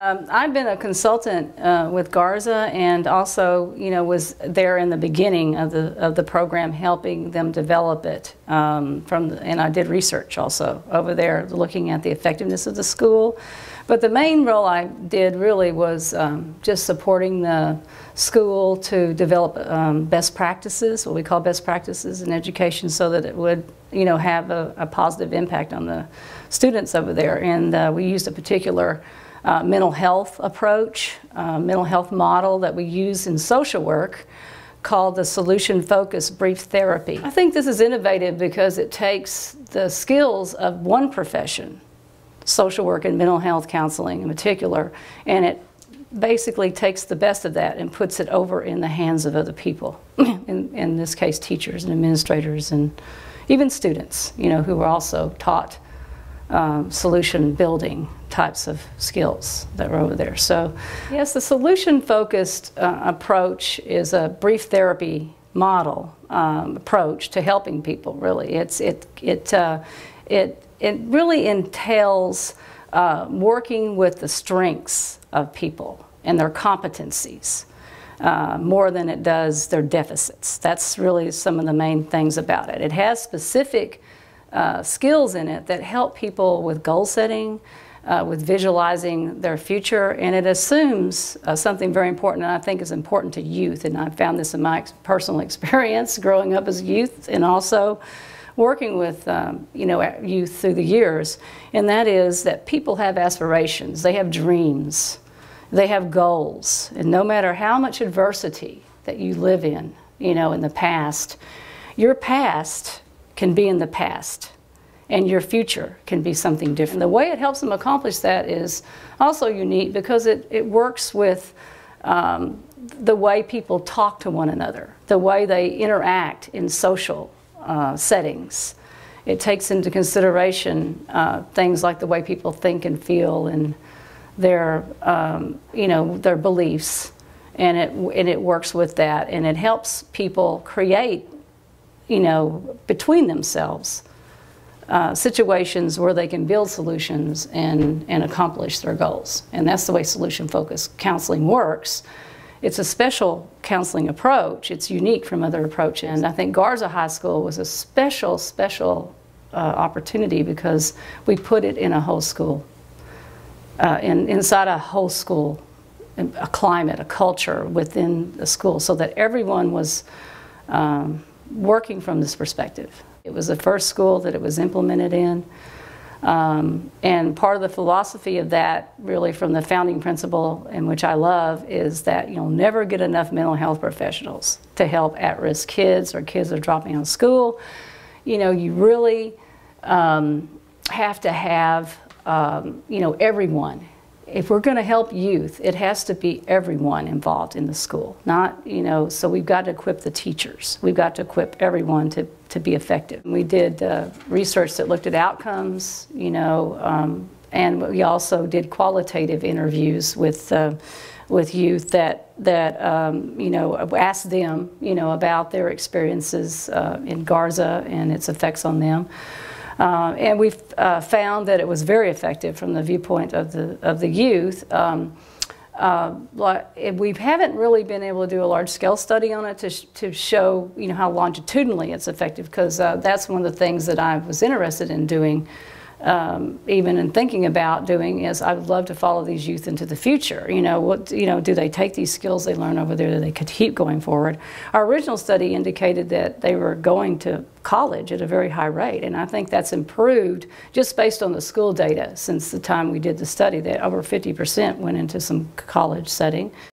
I've been a consultant with Garza, and also, was there in the beginning of the program, helping them develop it. And I did research also over there, looking at the effectiveness of the school. But the main role I did really was just supporting the school to develop best practices, what we call best practices in education, so that it would, have a positive impact on the students over there. And we used a particular mental health approach, mental health model that we use in social work called the solution-focused brief therapy. I think this is innovative because it takes the skills of one profession, social work and mental health counseling in particular, and it basically takes the best of that and puts it over in the hands of other people, in this case teachers and administrators and even students, who are also taught solution building types of skills that are over there. So yes, the solution-focused approach is a brief therapy model approach to helping people. Really, it really entails working with the strengths of people and their competencies more than it does their deficits. That's really some of the main things about it. It has specific skills in it that help people with goal setting, with visualizing their future, and it assumes something very important, and I think is important to youth, and I've found this in my personal experience growing up as a youth and also working with youth through the years, and that is that people have aspirations, they have dreams, they have goals, and no matter how much adversity that you live in, in the past, your past can be in the past, and your future can be something different. The way it helps them accomplish that is also unique because it works with the way people talk to one another, the way they interact in social settings. It takes into consideration things like the way people think and feel and their their beliefs, and it works with that, and it helps people create between themselves situations where they can build solutions and accomplish their goals. And that's the way solution-focused counseling works. It's a special counseling approach. It's unique from other approaches. And I think Garza High School was a special opportunity because we put it in a whole school, inside a whole school, a climate, a culture within the school, so that everyone was working from this perspective. It was the first school that it was implemented in, and part of the philosophy of that, really from the founding principle, in which I love, is that you'll never get enough mental health professionals to help at-risk kids or kids that are dropping out of school. You really have to have everyone. If we're going to help youth, it has to be everyone involved in the school. Not, so we've got to equip the teachers. We've got to equip everyone to be effective. We did research that looked at outcomes, and we also did qualitative interviews with youth that asked them, about their experiences in Garza and its effects on them. And we've found that it was very effective from the viewpoint of the youth. We haven't really been able to do a large-scale study on it to show how longitudinally it's effective, because that's one of the things that I was interested in doing, even in thinking about doing, is I would love to follow these youth into the future. Do they take these skills they learn over there, that they could keep going forward? Our original study indicated that they were going to college at a very high rate, and I think that's improved just based on the school data since the time we did the study, that over 50% went into some college setting.